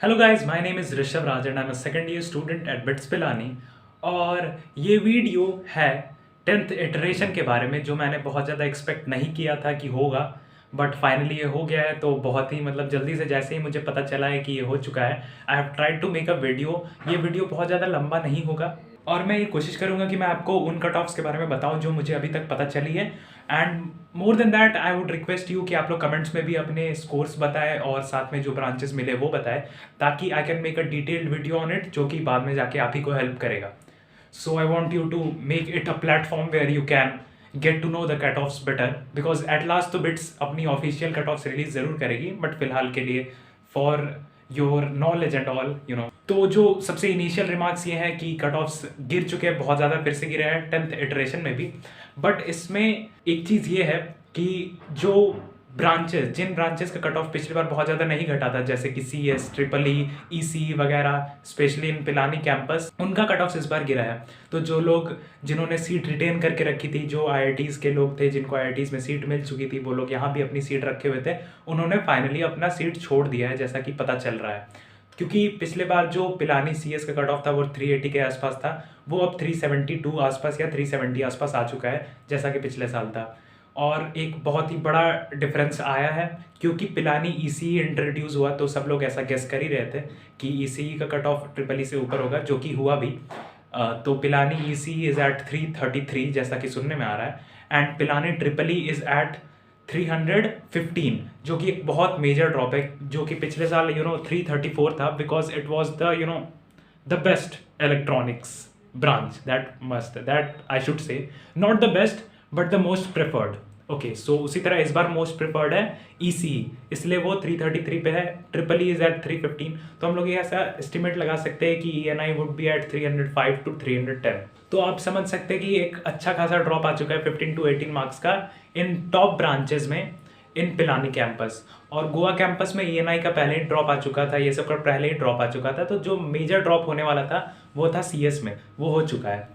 Hello guys, my name is Rishabh Raj and I am a second year student at bits Pilani. और ये video है 10th iteration के बारे में, जो मैंने बहुत ज़्यादा एक्सपेक्ट नहीं किया था कि होगा, बट फाइनली ये हो गया है। तो बहुत ही जल्दी से, जैसे ही मुझे पता चला है कि ये हो चुका है, I have tried to make a video. ये वीडियो बहुत ज़्यादा लंबा नहीं होगा और मैं ये कोशिश करूँगा कि मैं आपको उन कट ऑफ्स के बारे में बताऊँ जो मुझे अभी तक पता चली है। And more than that I would request you कि आप लोग कमेंट्स में भी अपने स्कोर्स बताएं और साथ में जो ब्रांचेस मिले वो बताएं, ताकि I can make a detailed video on it, जो कि बाद में जाके आप ही को हेल्प करेगा। So I want you to make it a platform where you can get to know the cut offs better, because at last तो बिट्स अपनी ऑफिशियल कट ऑफ्स रिलीज जरूर करेगी, बट फिलहाल के लिए for your knowledge and all you know. तो जो सबसे इनिशियल रिमार्क्स ये हैं कि कट ऑफ्स गिर चुके हैं, बहुत ज़्यादा फिर से गिरे हैं 10th इटरेशन में भी। बट इसमें एक चीज़ ये है कि जो जिन ब्रांचेस का कट ऑफ पिछली बार बहुत ज़्यादा नहीं घटा था, जैसे कि CS, ट्रिपल ई सी वगैरह, स्पेशली इन पिलानी कैंपस, उनका कट ऑफ इस बार गिरा है। तो जो लोग जिन्होंने सीट रिटेन करके रखी थी, जो IITs के लोग थे जिनको IITs में सीट मिल चुकी थी, वो लोग यहाँ भी अपनी सीट रखे हुए थे, उन्होंने फाइनली अपना सीट छोड़ दिया है, जैसा कि पता चल रहा है। क्योंकि पिछले बार जो पिलानी CS का कट ऑफ था वो 380 के आसपास था, वो अब 372 आसपास या 370 आसपास आ चुका है, जैसा कि पिछले साल था। और एक बहुत ही बड़ा डिफरेंस आया है, क्योंकि पिलानी ECE इंट्रोड्यूस हुआ तो सब लोग ऐसा गेस कर ही रहे थे कि ECE का कट ऑफ ट्रिपल ई से ऊपर होगा, जो कि हुआ भी। तो पिलानी ECE इज़ एट 333 जैसा कि सुनने में आ रहा है, and Pilani triple E is at 315, जो कि एक बहुत मेजर ड्रॉप है, जो कि पिछले साल 334 था, because it was the the best electronics branch, that I should say, not the best but the most preferred. Okay, so उसी तरह इस बार मोस्ट प्रेफर्ड है ECE, इसलिए वो 333 पे है, ट्रिपल ई इज एट 315। तो हम लोग ये ऐसा एस्टिमेट लगा सकते हैं कि ENI would be at 305 to 310। तो आप समझ सकते हैं कि एक अच्छा खासा ड्रॉप आ चुका है 15 to 18 मार्क्स का इन टॉप ब्रांचेस में, इन पिलानी कैंपस। और गोवा कैंपस में ENI का पहले ही ड्रॉप आ चुका था, ये सब का पहले ही ड्रॉप आ चुका था। तो जो मेजर ड्रॉप होने वाला था वो था CS में, वो हो चुका है।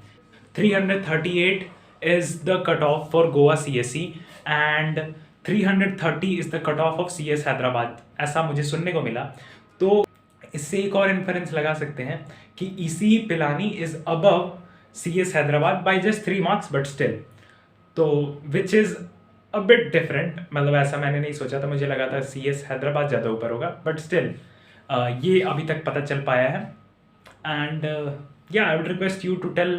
338 is the cutoff for Goa CSE and 330 is the cutoff of CS Hyderabad, ऐसा मुझे सुनने को मिला। तो इससे एक और इन्फरेंस लगा सकते हैं कि ECE Pilani is above CS Hyderabad by just 3 marks, but still, तो which is a bit different. ऐसा मैंने नहीं सोचा था, मुझे लगा था CS हैदराबाद ज़्यादा ऊपर होगा, बट स्टिल ये अभी तक पता चल पाया है। एंड या I would request you to tell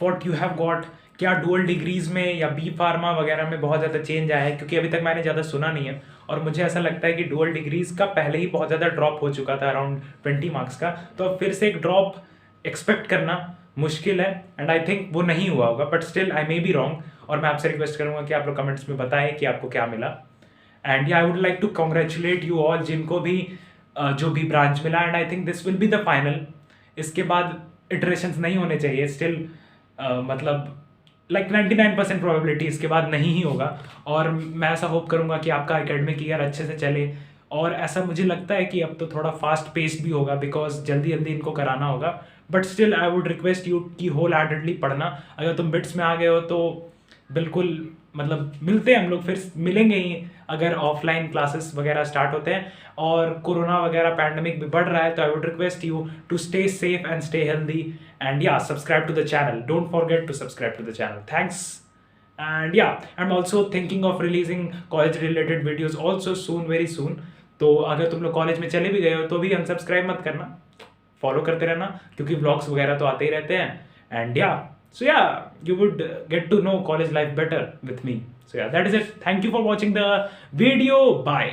what you have got. क्या डुअल डिग्रीज में या बी फार्मा वगैरह में बहुत ज़्यादा चेंज आया है, क्योंकि अभी तक मैंने ज़्यादा सुना नहीं है। और मुझे ऐसा लगता है कि डुअल डिग्रीज का पहले ही बहुत ज़्यादा ड्रॉप हो चुका था, अराउंड 20 मार्क्स का। तो अब फिर से एक ड्रॉप एक्सपेक्ट करना मुश्किल है, एंड आई थिंक वो नहीं हुआ होगा, but still I may be wrong. और मैं आपसे रिक्वेस्ट करूँगा कि आप लोग कमेंट्स में बताएं कि आपको क्या मिला। And I would like to congratulate you all जिनको भी जो भी ब्रांच मिला, and I think this will be the final. इसके बाद इटरेशंस नहीं होने चाहिए, स्टिल लाइक 99% प्रोबेबिलिटी इसके बाद नहीं ही होगा। और मैं ऐसा होप करूंगा कि आपका एकेडमिक ईयर अच्छे से चले, और ऐसा मुझे लगता है कि अब तो थोड़ा फास्ट पेस्ड भी होगा, बिकॉज जल्दी जल्दी इनको कराना होगा। But still I would request you कि होल हार्टेडली पढ़ना। अगर तुम बिट्स में आ गए हो तो बिल्कुल मिलते हैं हम लोग, फिर मिलेंगे ही अगर ऑफलाइन क्लासेस वगैरह स्टार्ट होते हैं। और कोरोना वगैरह पैंडमिक भी बढ़ रहा है, तो I would request you to stay safe and stay healthy, and yeah subscribe to the channel, don't forget to subscribe to the channel, thanks. And या I am also thinking of releasing college related videos also soon, very soon. तो अगर तुम लोग college में चले भी गए हो तो भी अनसब्सक्राइब मत करना, फॉलो करते रहना, क्योंकि व्लॉग्स वगैरह तो आते ही रहते हैं। एंड या so yeah, you would get to know college life better with me. So yeah, that is it. Thank you for watching the video. Bye.